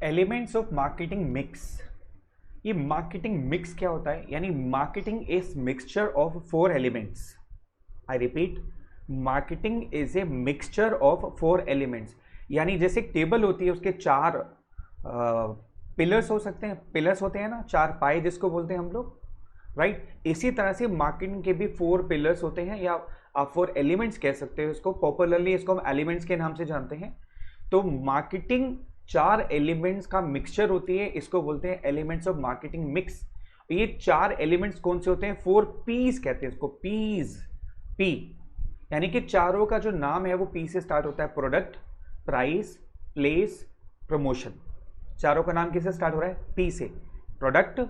Elements of marketing mix. ये marketing mix क्या होता है? यानी marketing is mixture of 4 elements. I repeat, marketing is a mixture of 4 elements. यानी जैसे एक टेबल होती है, उसके 4 पिलर्स हो सकते हैं, पिलर्स होते हैं ना, 4 पाए जिसको बोलते हैं हम लोग, राइट? इसी तरह से मार्केटिंग के भी 4 पिलर्स होते हैं, या आप 4 एलिमेंट्स कह सकते हो इसको। पॉपुलरली इसको हम एलिमेंट्स के नाम से जानते हैं। तो मार्केटिंग 4 एलिमेंट्स का मिक्सचर होती है, इसको बोलते हैं एलिमेंट्स ऑफ मार्केटिंग मिक्स। ये 4 एलिमेंट्स कौन से होते हैं? 4 पीस कहते हैं इसको, पीस, पी, यानी कि चारों का जो नाम है वो पी से स्टार्ट होता है। Product, price, place, promotion. चारों का नाम किससे स्टार्ट हो रहा है? पी से। Product,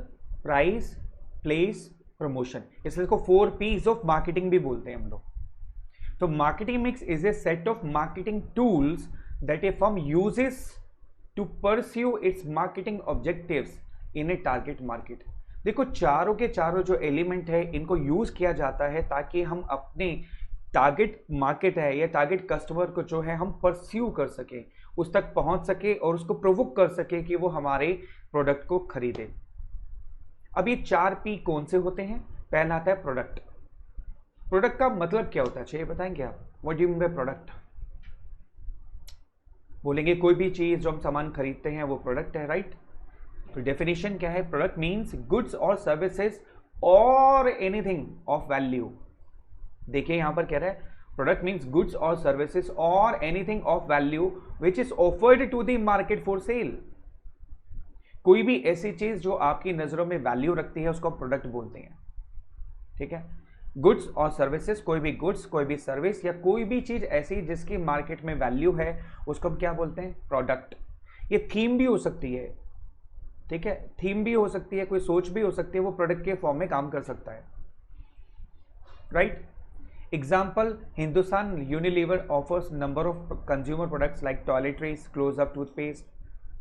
price, place, promotion. इसलिए इसको 4 पीस ऑफ मार्केटिंग भी बोलते हैं हम लोग। तो marketing mix is a set of marketing tools that a firm uses to pursue its marketing objectives in a target market. देखो, चारों के चारों जो एलिमेंट है इनको यूज किया जाता है ताकि हम अपने टारगेट मार्केट है या टारगेट कस्टमर को जो है हम परस्यू कर सके, उस तक पहुंच सके और उसको प्रोवोक कर सके कि वो हमारे प्रोडक्ट को खरीदे। अब ये 4 पी कौन से होते हैं? पहला आता है प्रोडक्ट। प्रोडक्ट का मतलब क्या होता है, चाहिए बताएंगे आप? What do you mean by product? बोलेंगे कोई भी चीज जो हम सामान खरीदते हैं वो प्रोडक्ट है, राइट? तो डेफिनेशन क्या है? प्रोडक्ट मींस गुड्स और सर्विसेज और एनीथिंग ऑफ वैल्यू। देखिए यहां पर कह रहा है प्रोडक्ट मींस गुड्स और सर्विसेज और anything of value which is offered to the market for sale. कोई भी ऐसी चीज जो आपकी नजरों में वैल्यू रखती है उसको प्रोडक्ट बोलते हैं, ठीक है? गुड्स और सर्विसेज, कोई भी गुड्स, कोई भी सर्विस या कोई भी चीज ऐसी जिसकी मार्केट में वैल्यू है उसको हम क्या बोलते हैं? प्रोडक्ट। ये थीम भी हो सकती है, ठीक है? थीम भी हो सकती है, कोई सोच भी हो सकती है, वो प्रोडक्ट के फॉर्म में काम कर सकता है, right? Example, Hindustan Unilever offers number of consumer products like toiletries, close up toothpaste,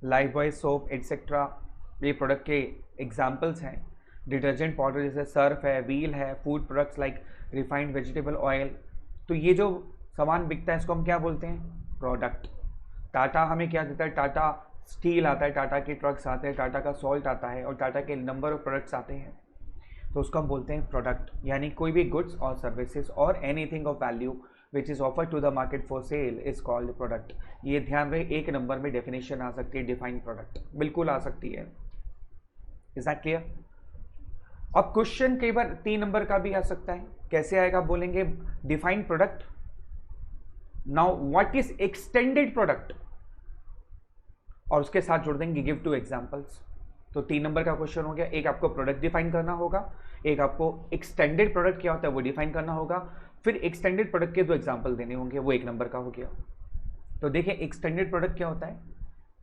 Lifebuoy soap etcetera. ये प्रोडक्ट के एग्जाम्पल्स हैं। डिटर्जेंट पाउडर जैसे सर्फ है, व्हील है, food products like refined vegetable oil. तो ये जो सामान बिकता है इसको हम क्या बोलते हैं? प्रोडक्ट। टाटा हमें क्या देता है? टाटा स्टील आता है, टाटा के ट्रक्स आते हैं, टाटा का सॉल्ट आता है और टाटा के नंबर ऑफ प्रोडक्ट्स आते हैं, तो उसको हम बोलते हैं प्रोडक्ट। यानी कोई भी गुड्स और सर्विसेज और anything of value which is offer to the market for sale is called product. ये ध्यान रहे, 1 नंबर में डेफिनेशन आ सकती है डिफाइंड प्रोडक्ट, बिल्कुल आ सकती है। Is that clear? अब क्वेश्चन कई बार 3 नंबर का भी आ सकता है। कैसे आएगा? बोलेंगे defined product, now what is extended product, और उसके साथ जोड़ देंगे गिव 2 एग्जांपल्स। तो 3 नंबर का क्वेश्चन हो गया। एक आपको प्रोडक्ट डिफाइन करना होगा, एक आपको एक्सटेंडेड प्रोडक्ट क्या होता है वो डिफाइन करना होगा, फिर एक्सटेंडेड प्रोडक्ट के 2 एग्जांपल देने होंगे, वो 1 नंबर का हो गया। तो देखिए एक्सटेंडेड प्रोडक्ट क्या होता है?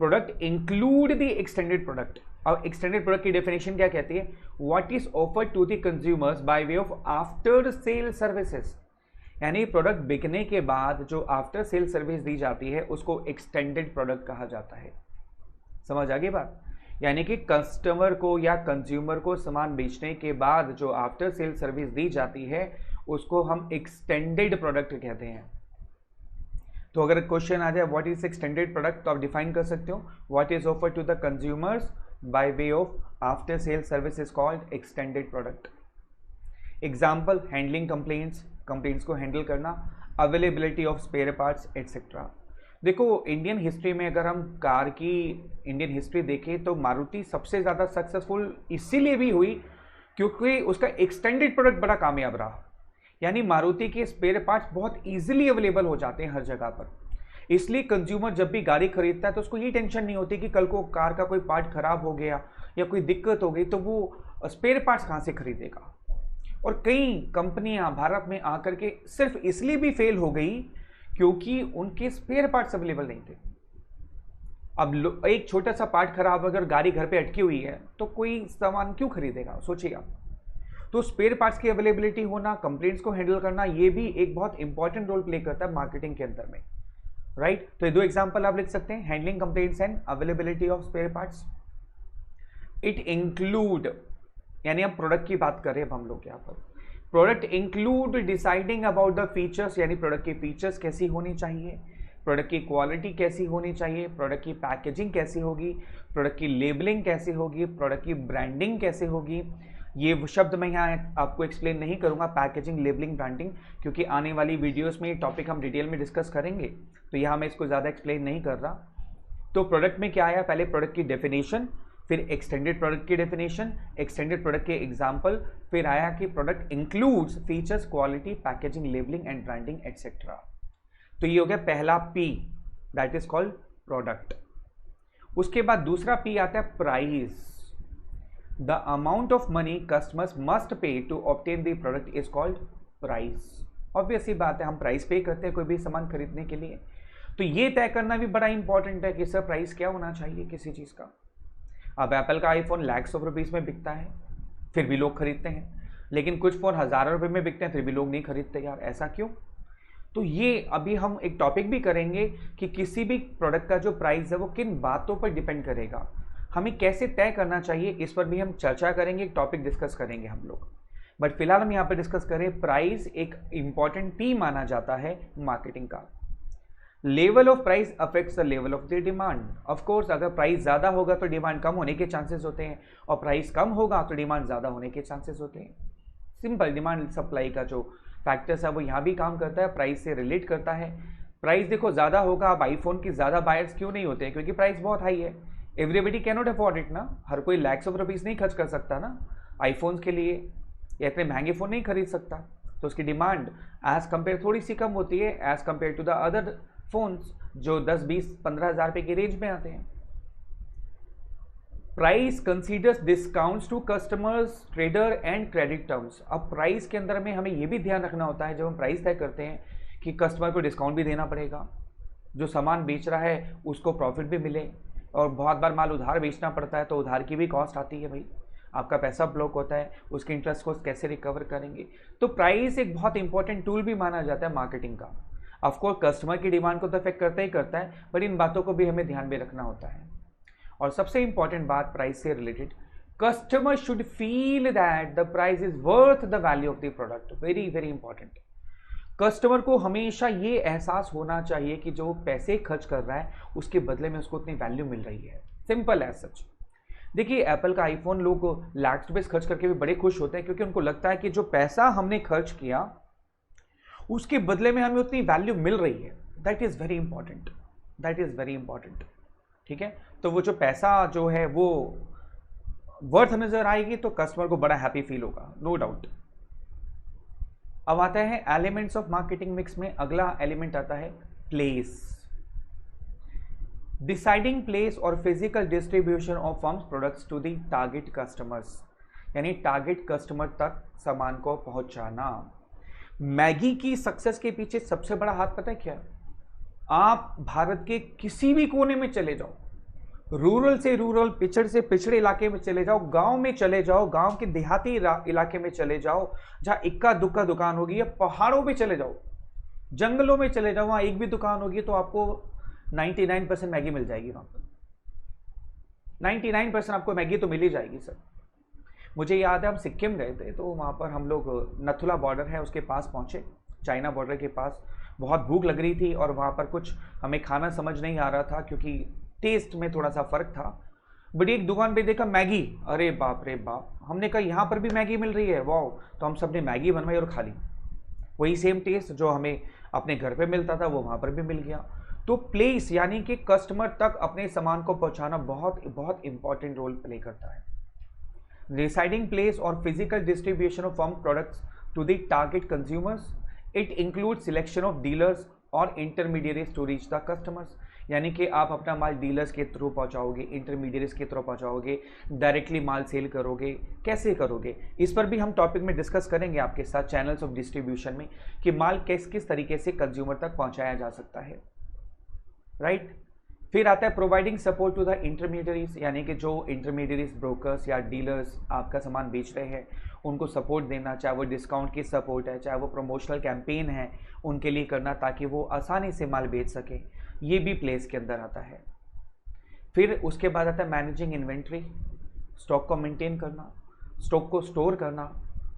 Product include the extended product. अब एक्सटेंडेड प्रोडक्ट की डेफिनेशन क्या कहती है? What is offered to the consumers by way of after sale services. यानी प्रोडक्ट बिकने के बाद जो आफ्टर सेल सर्विस दी जाती है उसको एक्सटेंडेड प्रोडक्ट कहा जाता है। समझ आ गई बात? यानी कि कस्टमर को या कंज्यूमर को सामान बेचने के बाद जो आफ्टर सेल सर्विस दी जाती है उसको हम एक्सटेंडेड प्रोडक्ट कहते हैं। तो अगर क्वेश्चन आ जाए व्हाट इज एक्सटेंडेड प्रोडक्ट, तो आप डिफाइन कर सकते हो what is offer to the consumers by way of after sale service is called extended product. Example, handling complaints, complaints को हैंडल करना, availability of spare parts etcetera. देखो Indian history में अगर हम कार की इंडियन हिस्ट्री देखें तो मारुति सबसे ज़्यादा सक्सेसफुल इसीलिए भी हुई क्योंकि उसका एक्सटेंडेड प्रोडक्ट बड़ा कामयाब रहा। यानी मारुति के स्पेयर पार्ट्स बहुत इजीली अवेलेबल हो जाते हैं हर जगह पर, इसलिए कंज्यूमर जब भी गाड़ी खरीदता है तो उसको ये टेंशन नहीं होती कि कल को कार का कोई पार्ट खराब हो गया या कोई दिक्कत हो गई तो वो स्पेयर पार्ट्स कहाँ से खरीदेगा। और कई कंपनियां भारत में आकर के सिर्फ इसलिए भी फेल हो गई क्योंकि उनके स्पेयर पार्ट्स अवेलेबल नहीं थे। अब एक छोटा सा पार्ट खराब अगर गाड़ी घर पे अटकी हुई है तो कोई सामान क्यों खरीदेगा, सोचिए आप। तो स्पेयर पार्ट्स की अवेलेबिलिटी होना, कंप्लेंट्स को हैंडल करना, ये भी एक बहुत इंपॉर्टेंट रोल प्ले करता है मार्केटिंग के अंदर में, राइट? तो ये 2 एग्जांपल आप लिख सकते हैं, handling complaints and availability of spare parts. It include, यानी हम प्रोडक्ट की बात कर रहे हैं अब हम लोग यहाँ पर। Product include deciding about the features, यानी प्रोडक्ट के फीचर्स कैसी होनी चाहिए, प्रोडक्ट की क्वालिटी कैसी होनी चाहिए, प्रोडक्ट की पैकेजिंग कैसी होगी, प्रोडक्ट की लेबलिंग कैसी होगी, प्रोडक्ट की ब्रांडिंग कैसे होगी। ये शब्द मैं यहाँ आपको एक्सप्लेन नहीं करूँगा, पैकेजिंग, लेबलिंग, ब्रांडिंग, क्योंकि आने वाली वीडियोस में ये टॉपिक हम डिटेल में डिस्कस करेंगे, तो यहाँ मैं इसको ज़्यादा एक्सप्लेन नहीं कर रहा। तो प्रोडक्ट में क्या आया, पहले प्रोडक्ट की डेफिनेशन, फिर एक्सटेंडेड प्रोडक्ट की डेफिनेशन, एक्सटेंडेड प्रोडक्ट के एग्जाम्पल, फिर आया कि product includes features, quality, packaging, labelling and branding etcetera. तो ये हो गया पहला P, that is called product. उसके बाद दूसरा पी आता है price. The amount of money customers must pay to obtain the product is called price. Obviously बात है, हम प्राइस पे करते हैं कोई भी सामान खरीदने के लिए, तो ये तय करना भी बड़ा इंपॉर्टेंट है कि सर प्राइस क्या होना चाहिए किसी चीज़ का। अब एप्पल का आईफोन लैक्स ऑफ रुपीज़ में बिकता है, फिर भी लोग खरीदते हैं, लेकिन कुछ फ़ोन हज़ारों रुपये में बिकते हैं, फिर भी लोग नहीं खरीदते। यार ऐसा क्यों? तो ये अभी हम एक टॉपिक भी करेंगे कि किसी भी प्रोडक्ट का जो प्राइस है वो किन बातों पर डिपेंड करेगा, हमें कैसे तय करना चाहिए, इस पर भी हम चर्चा करेंगे, एक टॉपिक डिस्कस करेंगे हम लोग। बट फिलहाल हम यहाँ पर डिस्कस करें, प्राइस एक इंपॉर्टेंट पी माना जाता है मार्केटिंग का। Level of price affects the level of the demand. Of course अगर प्राइस ज़्यादा होगा तो डिमांड कम होने के चांसेस होते हैं, और प्राइस कम होगा तो डिमांड ज़्यादा होने के चांसेस होते हैं। सिंपल, डिमांड सप्लाई का जो फैक्टर्स है वो यहाँ भी काम करता है, प्राइस से रिलेट करता है। प्राइस देखो ज़्यादा होगा, अब आईफोन की ज़्यादा बायर्स क्यों नहीं होते हैं? क्योंकि प्राइस बहुत हाई है, everybody can not afford it ना, हर कोई लैक्स ऑफ रुपीज़ नहीं खर्च कर सकता ना आईफोन्स के लिए, या इतने महंगे फ़ोन नहीं खरीद सकता, तो उसकी डिमांड एज़ कम्पेयर थोड़ी सी कम होती है as compare to the other phones जो 10, 20, 15 हज़ार रुपये की रेंज में आते हैं। Price considers discounts to customers, trader and credit terms. अब प्राइस के अंदर में हमें यह भी ध्यान रखना होता है जब हम प्राइस तय करते हैं कि कस्टमर को डिस्काउंट भी देना पड़ेगा, जो सामान बेच रहा है उसको प्रॉफिट भी मिले, और बहुत बार माल उधार बेचना पड़ता है तो उधार की भी कॉस्ट आती है भाई, आपका पैसा ब्लॉक होता है, उसके इंटरेस्ट को कैसे रिकवर करेंगे। तो प्राइस एक बहुत इंपॉर्टेंट टूल भी माना जाता है मार्केटिंग का। ऑफकोर्स कस्टमर की डिमांड को तो अफेक्ट करता ही करता है, बट इन बातों को भी हमें ध्यान में रखना होता है। और सबसे इंपॉर्टेंट बात प्राइस से related, customer should feel that the price is worth the value of the product. Very very important, customer को हमेशा ये एहसास होना चाहिए कि जो पैसे खर्च कर रहा है उसके बदले में उसको उतनी वैल्यू मिल रही है। Simple as such. देखिए एप्पल का आईफोन लोग लाख रुपए खर्च करके भी बड़े खुश होते हैं, क्योंकि उनको लगता है कि जो पैसा हमने खर्च किया उसके बदले में हमें उतनी वैल्यू मिल रही है। That is very important, that is very important. ठीक है, तो वो जो पैसा जो है वो वर्थ नजर आएगी तो कस्टमर को बड़ा हैप्पी फील होगा, नो डाउट। अब आता है एलिमेंट्स ऑफ मार्केटिंग मिक्स में अगला एलिमेंट आता है प्लेस। डिसाइडिंग प्लेस और physical distribution of firms products to the target customers, यानी टारगेट कस्टमर तक सामान को पहुंचाना। मैगी की सक्सेस के पीछे सबसे बड़ा हाथ पता है क्या? आप भारत के किसी भी कोने में चले जाओ, रूरल से रूरल, पिछड़ से पिछड़े इलाके में चले जाओ, गांव में चले जाओ, गांव के देहाती इलाके में चले जाओ जहां इक्का दुक्का दुकान होगी, या पहाड़ों पे चले जाओ, जंगलों में चले जाओ, वहां एक भी दुकान होगी तो आपको 99% मैगी मिल जाएगी। वहां पर 99% आपको मैगी तो मिल ही जाएगी सर। मुझे याद है हम सिक्किम गए थे, तो वहाँ पर हम लोग नथुला बॉर्डर है उसके पास पहुँचे, चाइना बॉर्डर के पास। बहुत भूख लग रही थी और वहाँ पर कुछ हमें खाना समझ नहीं आ रहा था क्योंकि टेस्ट में थोड़ा सा फ़र्क था। बट एक दुकान पे देखा मैगी, अरे बाप रे बाप, हमने कहा यहाँ पर भी मैगी मिल रही है, वाह। तो हम सब ने मैगी बनवाई और खा ली। वही सेम टेस्ट जो हमें अपने घर पे मिलता था वो वहाँ पर भी मिल गया। तो प्लेस यानी कि कस्टमर तक अपने सामान को पहुँचाना बहुत बहुत इंपॉर्टेंट रोल प्ले करता है। Residing place or physical distribution of farm products to the target consumers. It includes selection of dealers और intermediaries to reach the customers. यानी कि आप अपना माल डीलर्स के थ्रू पहुंचाओगे, इंटरमीडिएट्स के थ्रू पहुंचाओगे, डायरेक्टली माल सेल करोगे, कैसे करोगे, इस पर भी हम टॉपिक में डिस्कस करेंगे आपके साथ चैनल्स ऑफ डिस्ट्रीब्यूशन में कि माल किस किस तरीके से कंज्यूमर तक पहुंचाया जा सकता है, राइट। फिर आता है providing support to the intermediaries, यानी कि जो इंटरमीडियरीज, ब्रोकर्स या डीलर्स आपका सामान बेच रहे हैं उनको सपोर्ट देना, चाहे वो डिस्काउंट की सपोर्ट है, चाहे वो प्रमोशनल कैंपेन है, उनके लिए करना ताकि वो आसानी से माल बेच सकें, ये भी प्लेस के अंदर आता है। फिर उसके बाद आता है मैनेजिंग इन्वेंट्री, स्टॉक को मेंटेन करना, स्टॉक को स्टोर करना,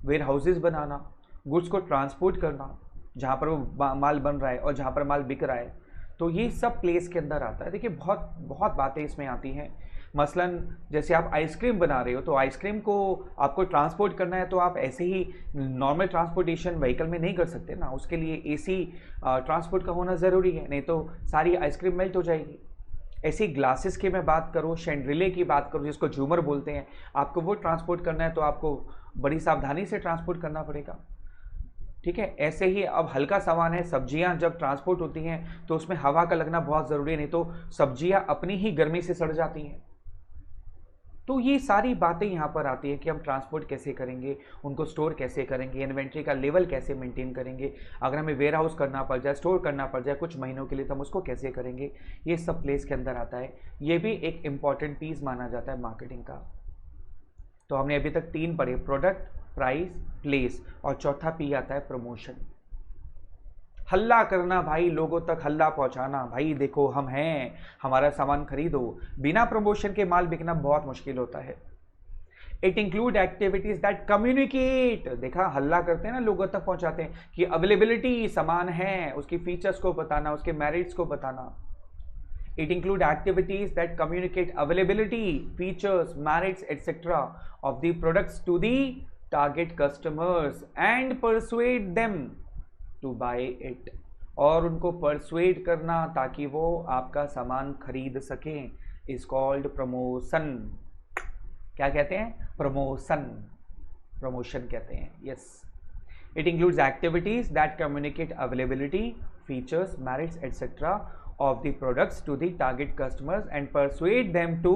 वेयर हाउसेज बनाना, गुड्स को ट्रांसपोर्ट करना, जहाँ पर वो माल बन रहा है और जहाँ पर माल बिक रहा है। तो ये सब प्लेस के अंदर आता है। देखिए बहुत बहुत बातें इसमें आती हैं। मसलन जैसे आप आइसक्रीम बना रहे हो, तो आइसक्रीम को आपको ट्रांसपोर्ट करना है, तो आप ऐसे ही नॉर्मल ट्रांसपोर्टेशन व्हीकल में नहीं कर सकते ना, उसके लिए एसी ट्रांसपोर्ट का होना ज़रूरी है, नहीं तो सारी आइसक्रीम मेल्ट हो जाएगी। ऐसी ग्लासेस की मैं बात करूँ, शैंड्रिले की बात करूँ, जिसको झूमर बोलते हैं, आपको वो ट्रांसपोर्ट करना है तो आपको बड़ी सावधानी से ट्रांसपोर्ट करना पड़ेगा। ठीक है, ऐसे ही अब हल्का सामान है, सब्जियां जब ट्रांसपोर्ट होती हैं तो उसमें हवा का लगना बहुत ज़रूरी है, नहीं तो सब्जियां अपनी ही गर्मी से सड़ जाती हैं। तो ये सारी बातें यहाँ पर आती है कि हम ट्रांसपोर्ट कैसे करेंगे, उनको स्टोर कैसे करेंगे, इन्वेंट्री का लेवल कैसे मेंटेन करेंगे, अगर हमें वेयर हाउस करना पड़ जाए, स्टोर करना पड़ जाए कुछ महीनों के लिए, तो हम उसको कैसे करेंगे, ये सब प्लेस के अंदर आता है। ये भी एक इंपॉर्टेंट पीस माना जाता है मार्केटिंग का। तो हमने अभी तक 3 पढ़े, प्रोडक्ट, प्राइस, प्लेस, और चौथा पी आता है प्रमोशन। हल्ला करना भाई, लोगों तक हल्ला पहुंचाना, भाई देखो हम हैं, हमारा सामान खरीदो। बिना प्रमोशन के माल बिकना बहुत मुश्किल होता है। It include activities that communicate, देखा हल्ला करते हैं ना, लोगों तक पहुंचाते हैं कि अवेलेबिलिटी सामान है, उसकी फीचर्स को बताना, उसके मेरिट्स को बताना। It include activities that communicate availability, features, merits, etc. of the products to the target customers and persuade them to buy it. और उनको persuade करना ताकि वो आपका सामान खरीद सकें is called promotion. क्या कहते हैं? Promotion. Promotion कहते हैं. Yes. It includes activities that communicate availability, features, merits, etc. of the products to the target customers and persuade them to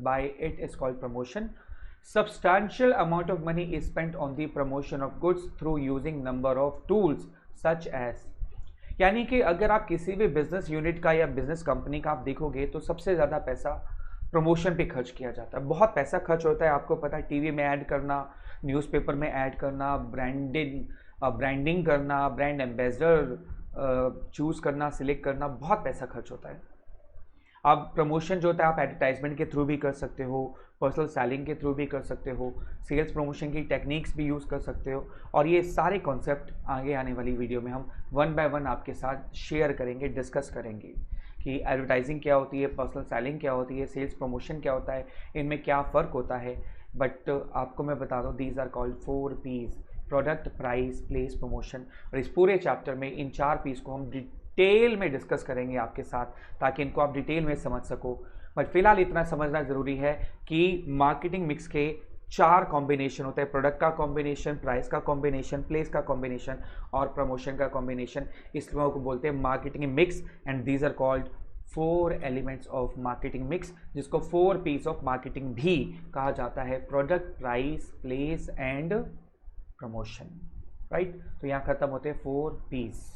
buy it is called promotion. Substantial amount of money is spent on the promotion of goods through using number of tools such as, यानी कि अगर आप किसी भी business unit का या business company का आप देखोगे तो सबसे ज़्यादा पैसा प्रमोशन पे खर्च किया जाता है। बहुत पैसा खर्च होता है, आपको पता है, टीवी में ऐड करना, न्यूज़पेपर में ऐड करना, ब्रांडिंग करना, ब्रांड एम्बेसडर चूज़ करना, सिलेक्ट करना, बहुत पैसा खर्च होता है। अब प्रमोशन जो होता है आप एडवर्टाइजमेंट के थ्रू भी कर सकते हो, पर्सनल सेलिंग के थ्रू भी कर सकते हो, सेल्स प्रमोशन की टेक्निक्स भी यूज़ कर सकते हो, और ये सारे कॉन्सेप्ट आगे आने वाली वीडियो में हम 1 बाय 1 आपके साथ शेयर करेंगे, डिस्कस करेंगे कि एडवर्टाइजिंग क्या होती है, पर्सनल सेलिंग क्या होती है, सेल्स प्रमोशन क्या होता है, इनमें क्या फ़र्क होता है। बट आपको मैं बता दूँ, these are called 4 P's, product, price, place, promotion. और इस पूरे चैप्टर में इन 4 पीस को हम डिटेल में डिस्कस करेंगे आपके साथ, ताकि इनको आप डिटेल में समझ सको। बट फिलहाल इतना समझना ज़रूरी है कि मार्केटिंग मिक्स के 4 कॉम्बिनेशन होते हैं, प्रोडक्ट का कॉम्बिनेशन, प्राइस का कॉम्बिनेशन, प्लेस का कॉम्बिनेशन और प्रमोशन का कॉम्बिनेशन। इस लोगों को बोलते हैं marketing mix, and these are called 4 elements of marketing mix, जिसको 4 पीस ऑफ मार्केटिंग भी कहा जाता है, product, price, place and promotion. Right, तो यहाँ खत्म होते हैं 4 पीस।